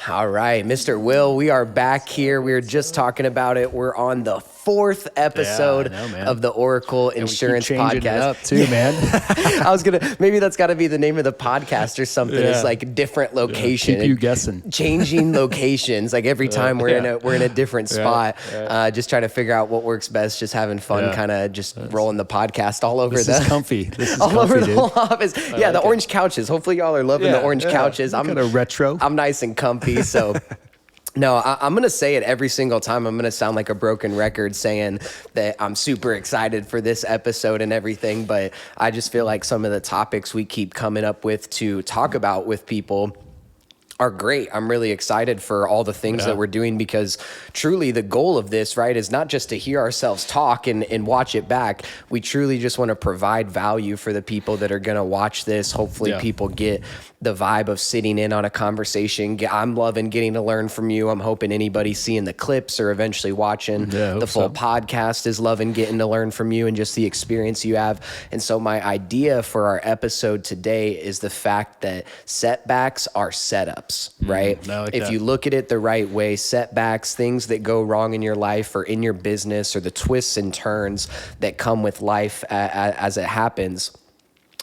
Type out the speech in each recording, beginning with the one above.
All right, Mr. Will, we are back here. We were just talking about it. We're on the fourth episode of the Oracle Insurance and we keep changing podcast. It up too, man. I was maybe that's got to be the name of the podcast or something. Yeah. It's like different location. Keep you guessing. Changing locations. Like every time we're in a different spot. Just trying to figure out what works best. Just having fun, kind of just rolling the podcast all over. This is comfy. This is all comfy, over dude. the whole office. Yeah, the orange couches. Hopefully y'all are loving the orange couches. I'm kind of retro. I'm nice and comfy. So. No, I'm going to say it every single time. I'm going to sound like a broken record saying that I'm super excited for this episode and everything, but I just feel like some of the topics we keep coming up with to talk about with people are great. I'm really excited for all the things that we're doing, because truly the goal of this, right, is not just to hear ourselves talk and watch it back. We truly just want to provide value for the people that are going to watch this. Hopefully people get the vibe of sitting in on a conversation. I'm loving getting to learn from you. I'm hoping anybody seeing the clips or eventually watching the full podcast is loving getting to learn from you and just the experience you have. And so my idea for our episode today is the fact that setbacks are setups, right? If you look at it the right way, setbacks, things that go wrong in your life or in your business, or the twists and turns that come with life as it happens,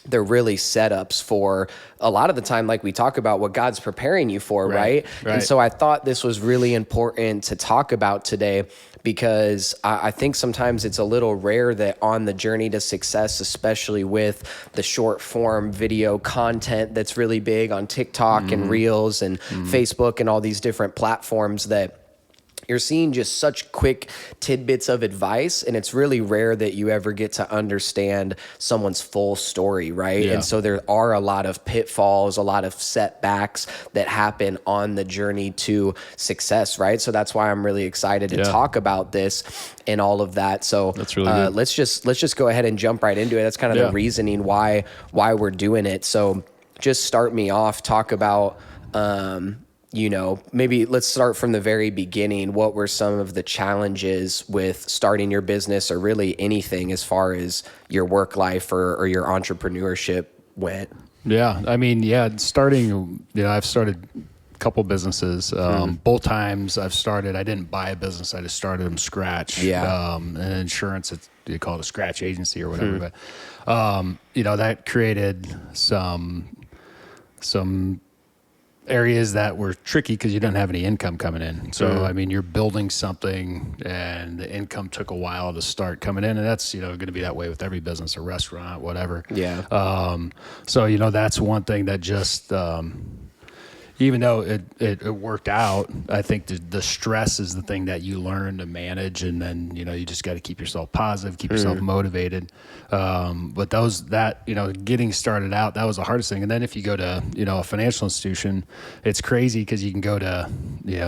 they're really setups for a lot of the time, like we talk about, what God's preparing you for, right? And so I thought this was really important to talk about today, because I think sometimes it's a little rare that on the journey to success, especially with the short form video content that's really big on TikTok and Reels and Facebook and all these different platforms, that you're seeing just such quick tidbits of advice, and it's really rare that you ever get to understand someone's full story, right? And so there are a lot of pitfalls, a lot of setbacks that happen on the journey to success, right? So that's why I'm really excited to talk about this and all of that. So that's really good. let's just go ahead and jump right into it. That's kind of the reasoning why we're doing it. So just start me off, talk about maybe let's start from the very beginning. What were some of the challenges with starting your business, or really anything as far as your work life or your entrepreneurship went? Starting, I've started a couple businesses. Both times I didn't buy a business. I just started from scratch. And insurance, you call it a scratch agency or whatever. But, that created some areas that were tricky because you didn't have any income coming in. So, you're building something and the income took a while to start coming in, and that's, going to be that way with every business, a restaurant, whatever. So, that's one thing that just, even though it worked out, I think the stress is the thing that you learn to manage, and then, you just got to keep yourself positive, keep yourself motivated. But getting started out, that was the hardest thing. And then if you go to, a financial institution, it's crazy because you can go to,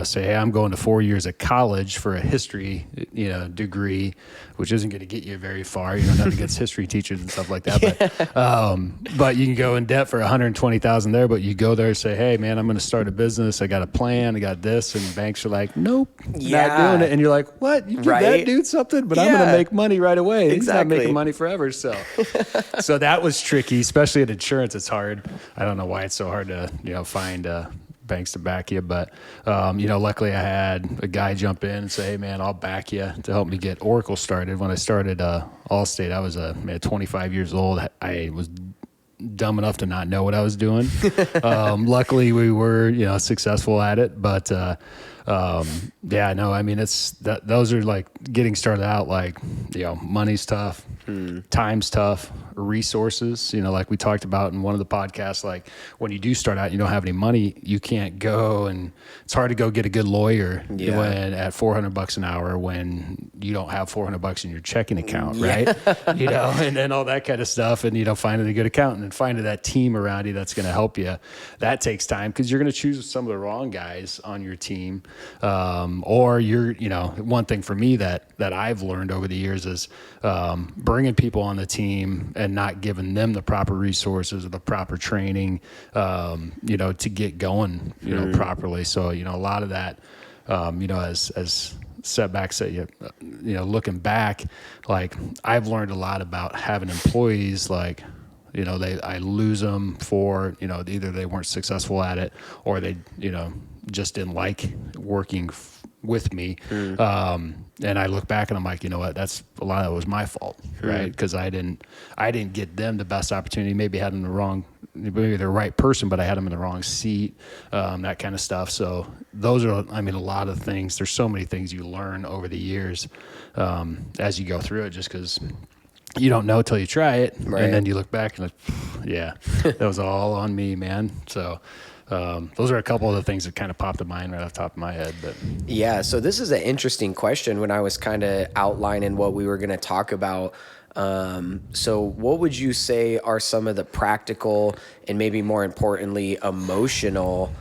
say, hey, I'm going to 4 years of college for a history, degree, which isn't going to get you very far. Nothing against history teachers and stuff like that. But you can go in debt for $120,000 there, but you go there and say, hey, man, I'm going to start a business. I got a plan. I got this. And banks are like, nope, not doing it. And you're like, what? You give that dude something? But I'm going to make money right away. He's not making money forever. So that was tricky, especially in insurance. It's hard. I don't know why it's so hard to, find banks to back you. But, luckily I had a guy jump in and say, hey, man, I'll back you, to help me get Oracle started. When I started Allstate, I was 25 years old. I was dumb enough to not know what I was doing. Luckily we were, successful at it, but, it's that, those are like getting started out, like, money's tough, time's tough, resources, like we talked about in one of the podcasts, like when you do start out, you don't have any money, you can't go, and it's hard to go get a good lawyer when at $400 an hour, when you don't have $400 in your checking account, right? And then all that kind of stuff, and, finding a good accountant and finding that team around you that's going to help you. That takes time, because you're going to choose some of the wrong guys on your team. Or you're, one thing for me that I've learned over the years is bringing people on the team and not giving them the proper resources or the proper training, to get going, properly. So, a lot of that, as setbacks that looking back, like I've learned a lot about having employees, like, I lose them for, either they weren't successful at it or they, just didn't like working with me. And I look back and I'm like, you know what, that's a lot of it was my fault, right? Because I didn't get them the best opportunity. Maybe had them maybe the right person, but I had them in the wrong seat, that kind of stuff. So those are, a lot of things. There's so many things you learn over the years as you go through it, just because you don't know till you try it. Right. And then you look back and that was all on me, man. So those are a couple of the things that kind of popped to mind right off the top of my head. But yeah, so this is an interesting question when I was kind of outlining what we were going to talk about. So what would you say are some of the practical and maybe more importantly, emotional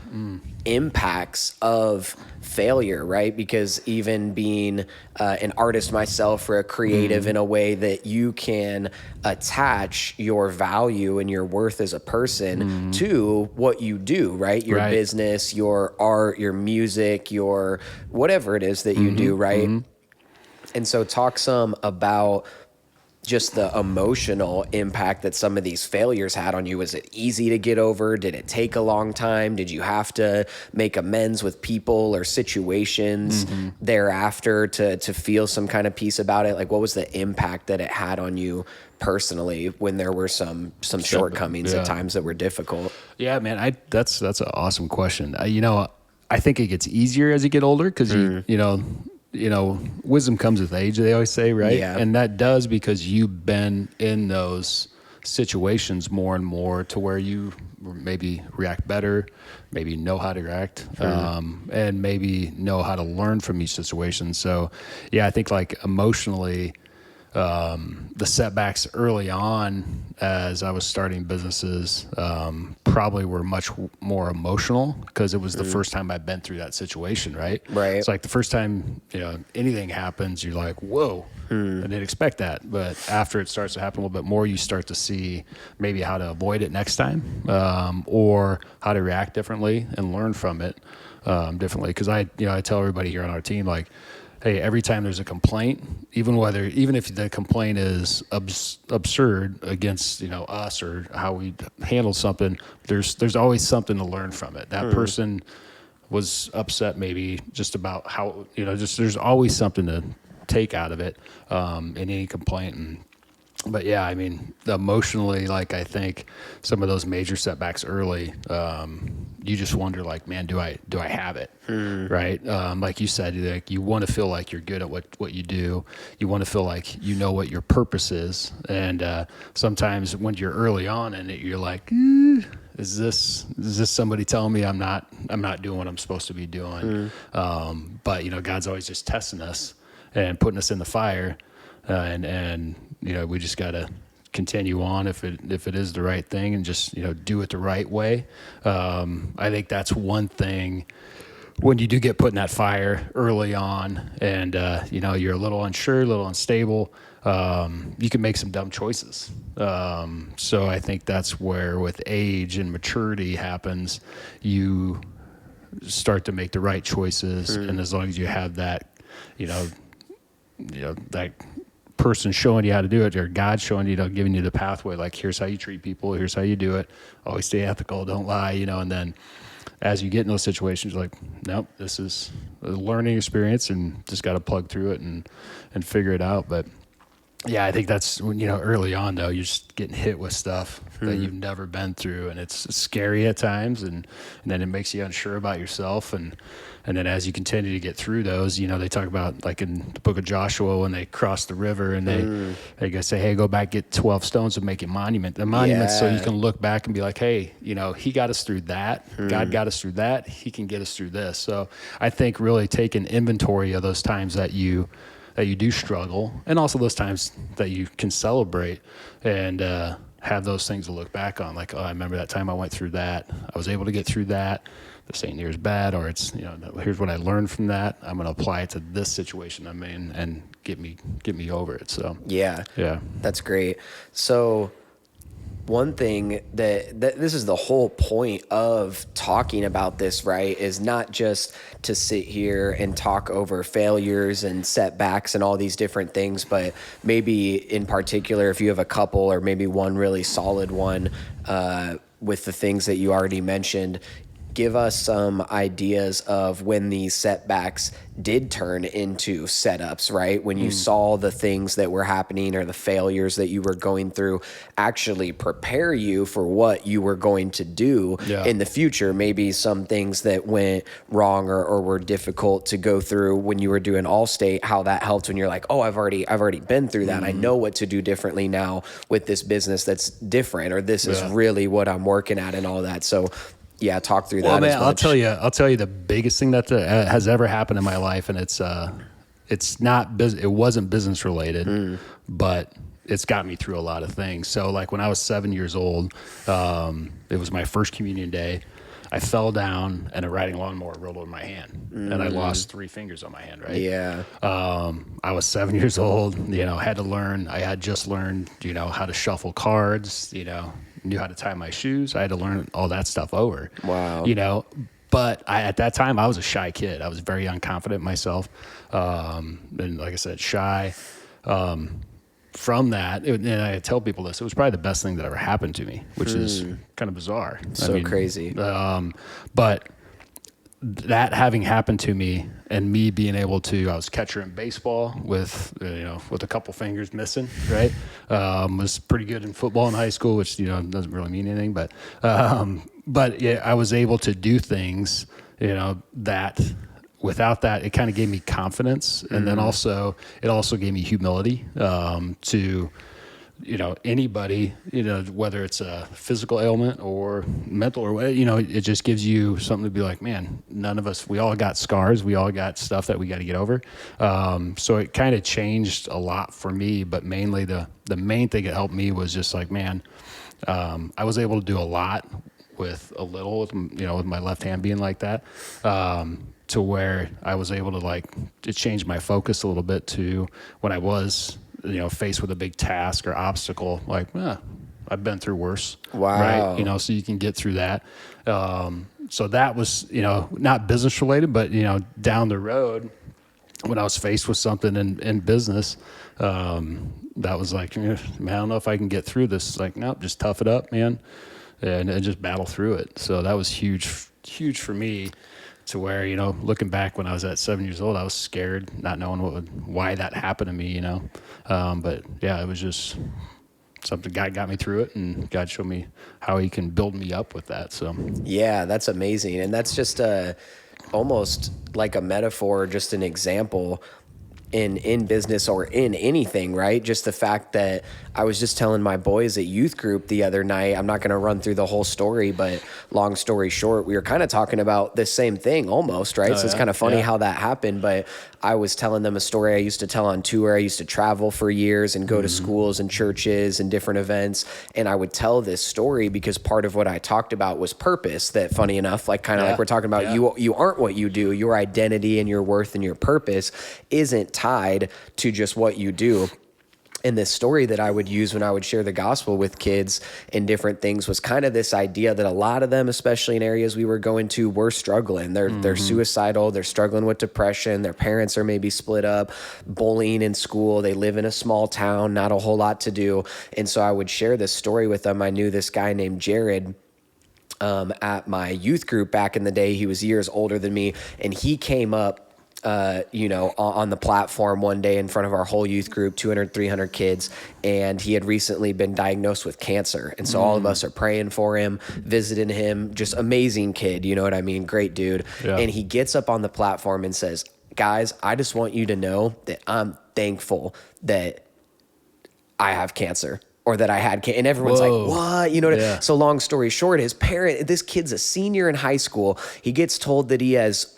impacts of failure, right? Because even being an artist myself or a creative in a way that you can attach your value and your worth as a person to what you do, right? Your business, your art, your music, your whatever it is that you do, right? And so talk some about just the emotional impact that some of these failures had on you. Was it easy to get over? Did it take a long time? Did you have to make amends with people or situations thereafter to feel some kind of peace about it? Like, what was the impact that it had on you personally when there were some shortcomings at times that were difficult? Yeah, man, that's an awesome question. I think it gets easier as you get older because wisdom comes with age, they always say, right? Yeah. And that does because you've been in those situations more and more to where you maybe react better, maybe know how to react, and maybe know how to learn from each situation. So, yeah, I think like emotionally, the setbacks early on as I was starting businesses probably were much more emotional because it was the first time I'd been through that situation, right? Right. It's like the first time anything happens, you're like, whoa, I didn't expect that. But after it starts to happen a little bit more, you start to see maybe how to avoid it next time or how to react differently and learn from it differently. Because I tell everybody here on our team, like, hey, every time there's a complaint, even if the complaint is absurd against us or how we handle something, there's always something to learn from it. That person was upset maybe just about how there's always something to take out of it in any complaint. But yeah, emotionally, like I think some of those major setbacks early, you just wonder, like, man, do I have it, right? Like you said, like you want to feel like you're good at what you do. You want to feel like you know what your purpose is, and sometimes when you're early on in it, you're like, is this somebody telling me I'm not doing what I'm supposed to be doing? But God's always just testing us and putting us in the fire, and we just got to continue on if it is the right thing and just do it the right way. I think that's one thing when you do get put in that fire early on and you're a little unsure, a little unstable, you can make some dumb choices. So I think that's where with age and maturity happens, you start to make the right choices, and as long as you have that that person showing you how to do it, or God showing you, giving you the pathway, like, here's how you treat people, here's how you do it, always stay ethical, don't lie, and then as you get in those situations, you're like, nope, this is a learning experience and just got to plug through it and figure it out. But yeah, I think that's when, early on though, you're just getting hit with stuff that you've never been through, and it's scary at times, and then it makes you unsure about yourself, and then as you continue to get through those, they talk about, like in the book of Joshua, when they cross the river and they go say, hey, go back, get 12 stones and make a monument. The monument, so you can look back and be like, hey, he got us through that. God got us through that. He can get us through this. So I think really taking inventory of those times that you do struggle, and also those times that you can celebrate and have those things to look back on. Like, oh, I remember that time I went through that. I was able to get through that. This ain't near as bad, or it's, here's what I learned from that. I'm going to apply it to this situation I'm in and get me over it. So, yeah, that's great. So one thing that this is the whole point of talking about this, right, is not just to sit here and talk over failures and setbacks and all these different things, but maybe in particular, if you have a couple or maybe one really solid one with the things that you already mentioned, give us some ideas of when these setbacks did turn into setups, right? When you saw the things that were happening or the failures that you were going through actually prepare you for what you were going to do in the future. Maybe some things that went wrong or were difficult to go through when you were doing Allstate, how that helped when you're like, oh, I've already been through that. I know what to do differently now with this business that's different, or this is really what I'm working at and all that. So yeah, talk through that. Well, man, as much. I'll tell you the biggest thing that has ever happened in my life, and it's not it wasn't business related, but it's got me through a lot of things. So, like when I was 7 years old, it was my first communion day. I fell down and a riding lawnmower rolled over my hand, and I lost 3 fingers on my hand. Right? Yeah. I was 7 years old. Had to learn. I had just learned, how to shuffle cards. Knew how to tie my shoes. I had to learn all that stuff over. Wow. But at that time, I was a shy kid. I was very unconfident in myself. And like I said, shy. From that, and I tell people this, it was probably the best thing that ever happened to me, which is kind of bizarre. Crazy. But that having happened to me and me being able to, I was catcher in baseball with a couple fingers missing, right? Was pretty good in football in high school, which, doesn't really mean anything, but yeah, I was able to do things, that without that, it kind of gave me confidence. And then also, it also gave me humility, to, anybody, whether it's a physical ailment or mental or what, it just gives you something to be like, man, none of us, we all got scars. We all got stuff that we got to get over. So it kind of changed a lot for me, but mainly the main thing that helped me was just like, man, I was able to do a lot with a little, with my left hand being like that, to where I was able to change my focus a little bit to when I was, faced with a big task or obstacle, I've been through worse. Wow. Right. So you can get through that. So that was, not business related, but, down the road when I was faced with something in business, that was like, man, I don't know if I can get through this. Like, nope, just tough it up, man. And just battle through it. So that was huge for me, to where, looking back when I was at 7 years old, I was scared, not knowing why that happened to me, But yeah, it was just something. God got me through it, and God showed me how He can build me up with that. So yeah, that's amazing. And that's just almost like a metaphor, just an example in business or in anything, right? Just the fact that I was just telling my boys at youth group the other night, I'm not going to run through the whole story, but long story short, we were kind of talking about the same thing almost, right? So it's kind of funny how that happened, but I was telling them a story I used to tell on tour. I used to travel for years and go to schools and churches and different events. And I would tell this story because part of what I talked about was purpose, that funny enough, like like we're talking about, you aren't what you do. Your identity and your worth and your purpose isn't tied to just what you do. And this story that I would use when I would share the gospel with kids and different things was kind of this idea that a lot of them, especially in areas we were going to, were struggling. They're suicidal. They're struggling with depression. Their parents are maybe split up, bullying in school. They live in a small town, not a whole lot to do. And so I would share this story with them. I knew this guy named Jared at my youth group back in the day. He was years older than me, and he came up on the platform one day in front of our whole youth group, 200, 300 kids. And he had recently been diagnosed with cancer. And so all of us are praying for him, visiting him, just amazing kid. You know what I mean? Great dude. Yeah. And he gets up on the platform and says, guys, I just want you to know that I'm thankful that I have cancer. Or that I had cancer. And everyone's like, what? You know, So long story short, this kid's a senior in high school. He gets told that he has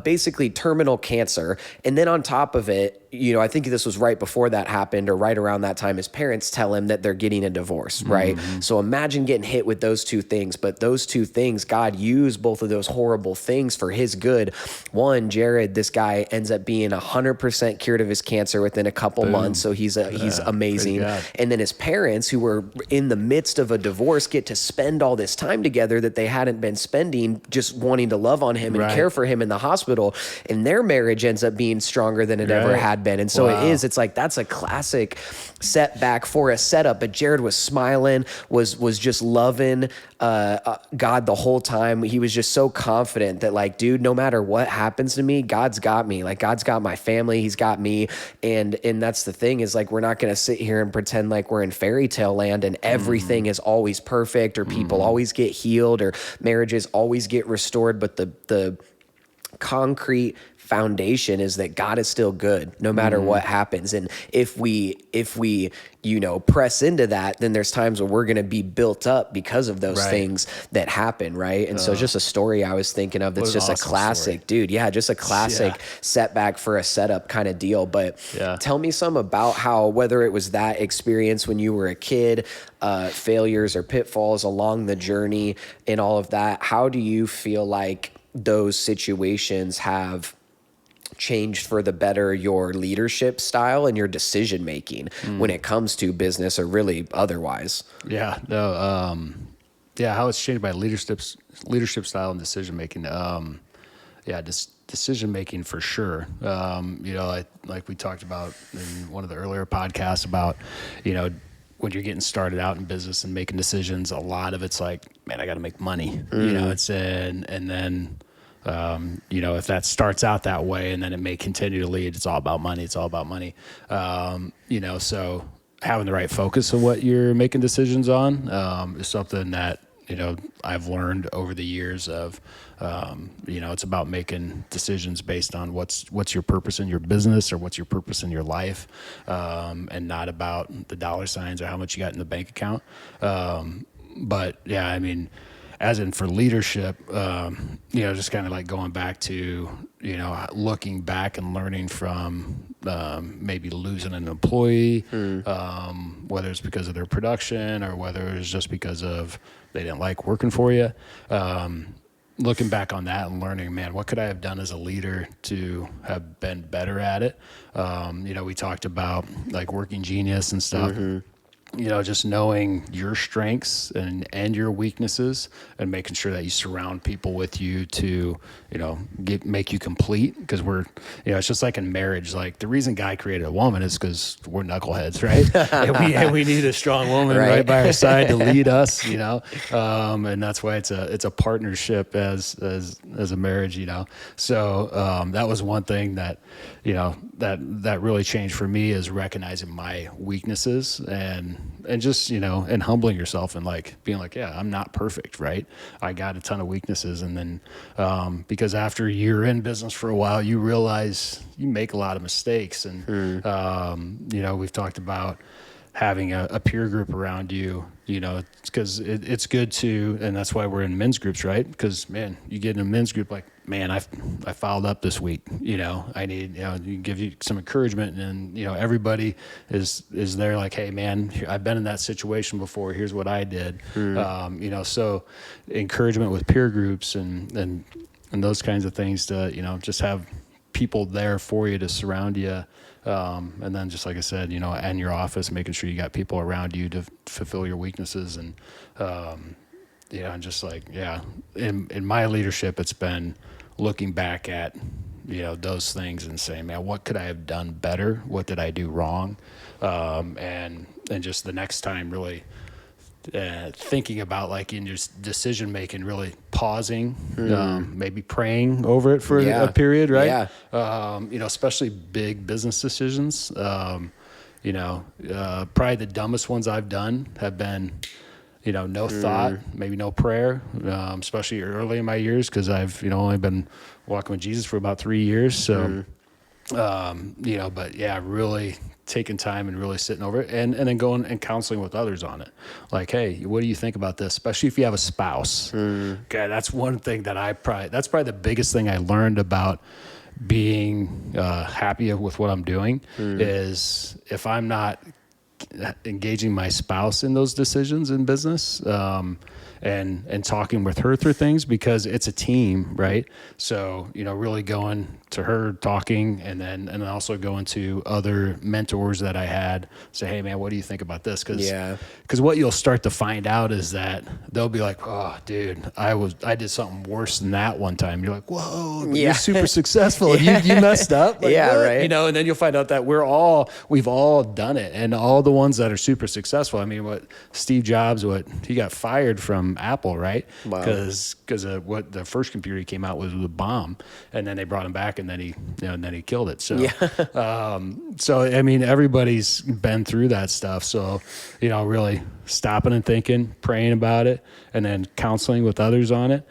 basically terminal cancer. And then on top of it, I think this was right before that happened or right around that time, his parents tell him that they're getting a divorce, right? So imagine getting hit with those two things, but those two things, God used both of those horrible things for his good. One, Jared, this guy ends up being 100% cured of his cancer within a couple months. So he's amazing. And then his parents, who were in the midst of a divorce, get to spend all this time together that they hadn't been spending, just wanting to love on him and care for him in the hospital. And their marriage ends up being stronger than it ever had been. And so it's like, that's a classic setback for a setup. But Jared was smiling, was just loving God the whole time. He was just so confident that, like, dude, no matter what happens to me, God's got me. Like, God's got my family. He's got me. And that's the thing, is like, we're not going to sit here and pretend like we're in fairy tale land and everything is always perfect, or people always get healed, or marriages always get restored. But the concrete foundation is that God is still good no matter what happens. And if we press into that, then there's times where we're going to be built up because of those things that happen, right? And so just a story I was thinking of that's just awesome, a classic story. Dude. Yeah, just a classic setback for a setup kind of deal. But tell me some about how, whether it was that experience when you were a kid, failures or pitfalls along the journey and all of that, how do you feel like those situations have changed for the better your leadership style and your decision making when it comes to business or really otherwise? How it's changed by leadership style and decision making. Decision making for sure. Like we talked about in one of the earlier podcasts about, when you're getting started out in business and making decisions, a lot of it's like, man, I got to make money. If that starts out that way and then it may continue to lead, it's all about money. So having the right focus of what you're making decisions on is something that, I've learned over the years of, it's about making decisions based on what's your purpose in your business or what's your purpose in your life, and not about the dollar signs or how much you got in the bank account. As in for leadership, just kind of like going back to, looking back and learning from maybe losing an employee, whether it's because of their production or whether it's just because of they didn't like working for you. Looking back on that and learning, man, what could I have done as a leader to have been better at it? We talked about like working genius and stuff. Just knowing your strengths and your weaknesses and making sure that you surround people with you to, make you complete. Because it's just like in marriage, like the reason God created a woman is because we're knuckleheads, right? and we need a strong woman right by our side to lead us, and that's why it's a partnership as a marriage, So that was one thing that, that really changed for me, is recognizing my weaknesses and just, and humbling yourself and like being like, yeah, I'm not perfect, right? I got a ton of weaknesses. And then, because after you're in business for a while, you realize you make a lot of mistakes. And, we've talked about having a peer group around you, because it's good to, and that's why we're in men's groups, right? Because, man, you get in a men's group like, man, I fouled up this week, I need, give you some encouragement, and, everybody is there like, hey, man, I've been in that situation before. Here's what I did. So encouragement with peer groups and those kinds of things to, just have people there for you to surround you. And then just like I said, in your office, making sure you got people around you to fulfill your weaknesses. And, and just like, in my leadership, it's been looking back at, those things and saying, man, what could I have done better? What did I do wrong? And just the next time really thinking about, like, in your decision making, really pausing, maybe praying over it for a period, right? Especially big business decisions. Probably the dumbest ones I've done have been, no thought, maybe no prayer, especially early in my years, because I've, only been walking with Jesus for about 3 years. So, really taking time and really sitting over it, and then going and counseling with others on it. Like, hey, what do you think about this? Especially if you have a spouse. Okay, that's one thing that that's probably the biggest thing I learned about being happy with what I'm doing is if I'm not engaging my spouse in those decisions in business, and talking with her through things, because it's a team, right? So, really going to her, talking, and then also going to other mentors that I had, say, hey man, what do you think about this? Because what you'll start to find out is that they'll be like, oh dude, I did something worse than that one time. You're like, whoa, you're super successful. And you messed up. Like, what? Right. And then you'll find out that we've all done it. And all the ones that are super successful. I mean, what Steve Jobs, he got fired from Apple, right? Wow. Because what the first computer he came out with was a bomb, and then they brought him back, and then he killed it. So, so I mean, everybody's been through that stuff. So, really stopping and thinking, praying about it, and then counseling with others on it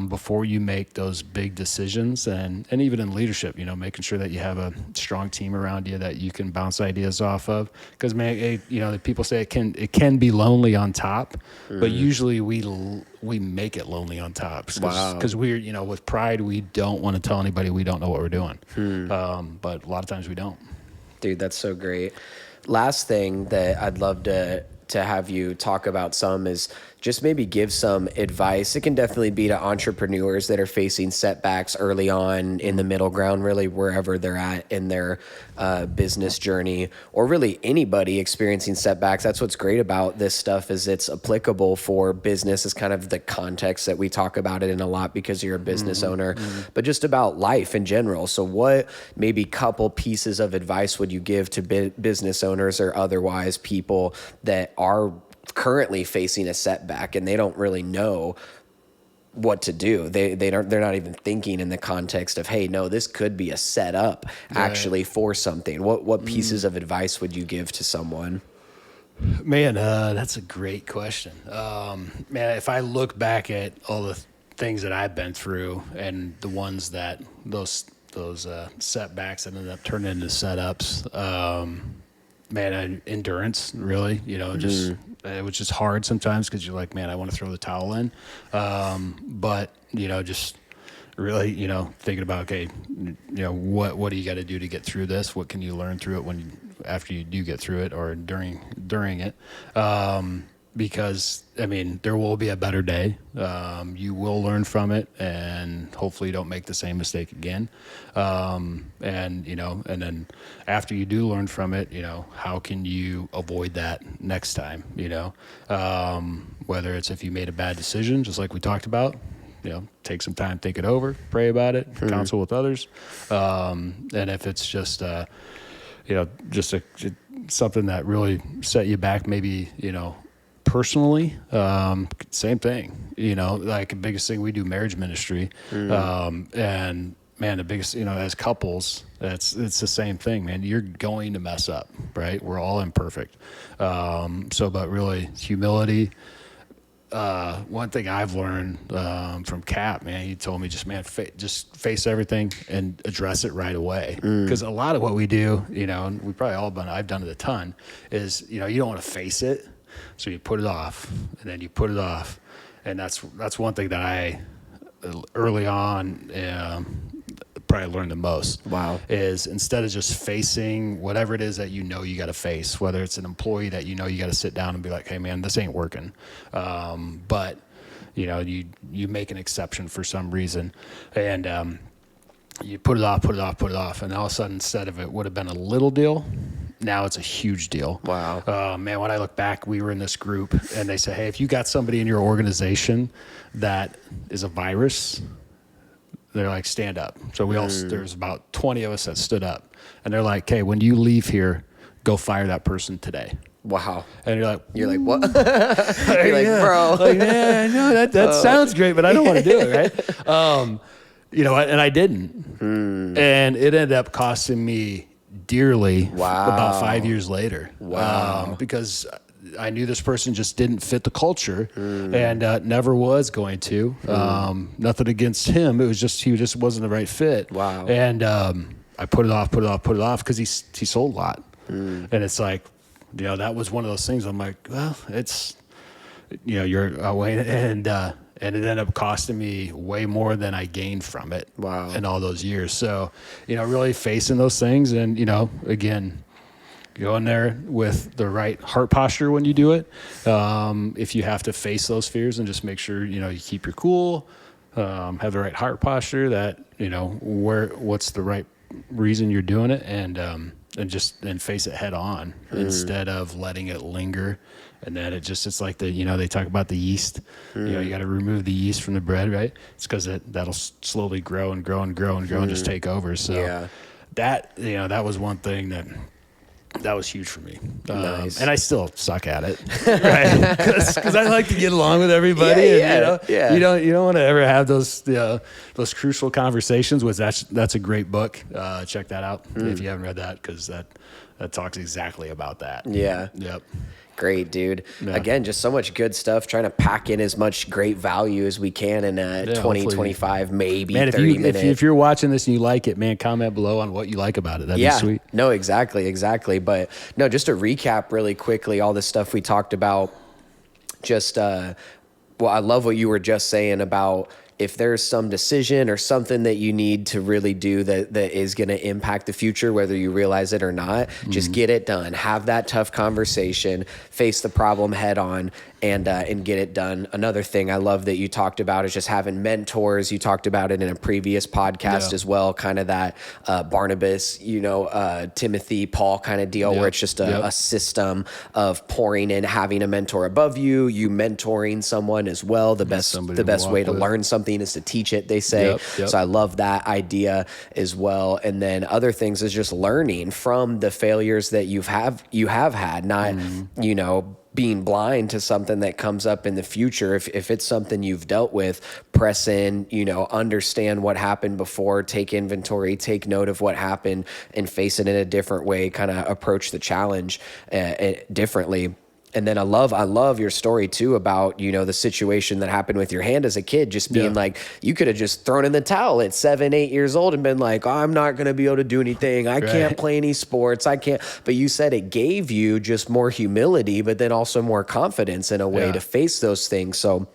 before you make those big decisions, and even in leadership, making sure that you have a strong team around you that you can bounce ideas off of. Because man, people say it can be lonely on top, but usually we make it lonely on top. Because we're with pride, we don't want to tell anybody we don't know what we're doing. But a lot of times we don't. Dude, that's so great. Last thing that I'd love to have you talk about some is just maybe give some advice. It can definitely be to entrepreneurs that are facing setbacks early on, in the middle ground, really wherever they're at in their business journey, or really anybody experiencing setbacks. That's what's great about this stuff, is it's applicable for business. Is kind of the context that we talk about it in a lot because you're a business owner, but just about life in general. So what maybe couple pieces of advice would you give to business owners or otherwise people that are currently facing a setback and they don't really know what to do? They're not even thinking in the context of, hey, no, this could be a setup actually for something. What pieces of advice would you give to someone? Man, that's a great question. Man, if I look back at all the things that I've been through and the ones that those setbacks that ended up turning into setups, man, endurance, really, just it was just hard sometimes because you're like, man, I want to throw the towel in. But, just really, thinking about, okay, what do you got to do to get through this? What can you learn through it after you do get through it, or during it? Because, I mean, there will be a better day. You will learn from it, and hopefully you don't make the same mistake again. And then after you do learn from it, how can you avoid that next time? Whether it's if you made a bad decision, just like we talked about, take some time, think it over, pray about it, counsel with others. And if it's just, something that really set you back, maybe, personally, same thing, like the biggest thing we do, marriage ministry. And man, the biggest, as couples, it's the same thing, man. You're going to mess up, right? We're all imperfect. But really humility. One thing I've learned from Cap, man, he told me just face everything and address it right away. Because a lot of what we do, and we probably all I've done it a ton, is you don't want to face it, so you put it off, and then you put it off, and that's one thing that I early on probably learned the most. Wow. Is instead of just facing whatever it is that you got to face, whether it's an employee that you got to sit down and be like, hey man, this ain't working, but you make an exception for some reason, and you put it off, and all of a sudden, instead of it would have been a little deal, now it's a huge deal. Wow. Man, when I look back, we were in this group, and they say, hey, if you got somebody in your organization that is a virus, they're like, stand up. So there's about 20 of us that stood up, and they're like, okay, when you leave here, go fire that person today. Wow. And you're like, what? You're like, bro. Like, yeah, no, that sounds great, but I don't want to do it, right? And I didn't. And it ended up costing me dearly about 5 years later. Wow. Because I knew this person just didn't fit the culture and never was going to. Nothing against him. It was just, he just wasn't the right fit. Wow. And I put it off because he sold a lot. And it's like, that was one of those things. I'm like, well, it's, you're away. And and it ended up costing me way more than I gained from it. Wow. In all those years. So, really facing those things, and again, go in there with the right heart posture when you do it. If you have to face those fears, and just make sure you keep your cool, have the right heart posture, that what's the right reason you're doing it, and face it head on instead of letting it linger. And then it's like they talk about the yeast. You got to remove the yeast from the bread, right? It's because that'll slowly grow and grow and grow and grow and just take over. So that was one thing that was huge for me. Nice. And I still suck at it, right? Because I like to get along with everybody. You don't want to ever have those crucial conversations. That's a great book. Check that out if you haven't read that, because that talks exactly about that. Yeah. Yep. Great, dude. Yeah. Again, just so much good stuff, trying to pack in as much great value as we can in 20, 25, maybe 30 minutes. If you're watching this and you like it, man, comment below on what you like about it. That'd be sweet. No, exactly. But no, just to recap really quickly, all the stuff we talked about, just, I love what you were just saying about if there's some decision or something that you need to really do that is going to impact the future, whether you realize it or not, just get it done. Have that tough conversation, face the problem head on, and get it done. Another thing I love that you talked about is just having mentors. You talked about it in a previous podcast as well, kind of that Barnabas, Timothy, Paul kind of deal, where it's just a system of pouring in, having a mentor above you, you mentoring someone as well. The best way to learn something is to teach it, they say. So I love that idea as well. And then other things is just learning from the failures that you have had, not, being blind to something that comes up in the future. If it's something you've dealt with, press in, understand what happened before, take inventory, take note of what happened, and face it in a different way, kind of approach the challenge differently. And then I love your story too about, the situation that happened with your hand as a kid, just being like, you could have just thrown in the towel at 7, 8 years old and been like, I'm not going to be able to do anything. I can't play any sports. I can't. But you said it gave you just more humility, but then also more confidence in a way to face those things. So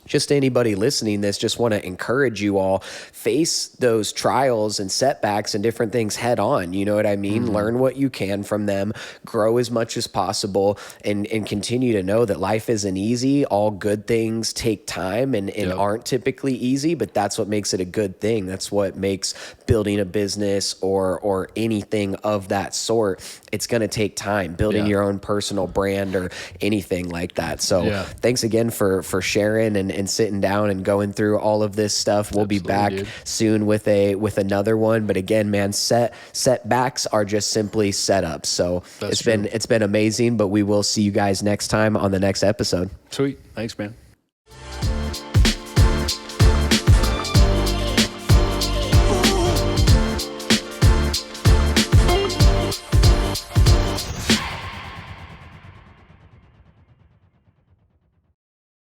just anybody listening this, just want to encourage you all, face those trials and setbacks and different things head on. You know what I mean? Learn what you can from them, grow as much as possible, and continue to know that life isn't easy. All good things take time and aren't typically easy, but that's what makes it a good thing. That's what makes building a business or anything of that sort. It's going to take time, building your own personal brand or anything like that. So thanks again for sharing and sitting down and going through all of this stuff. We'll be back soon with another one. But again, man, setbacks are just simply setups. So it's been amazing, but we will see you guys next time on the next episode. Sweet. Thanks, man.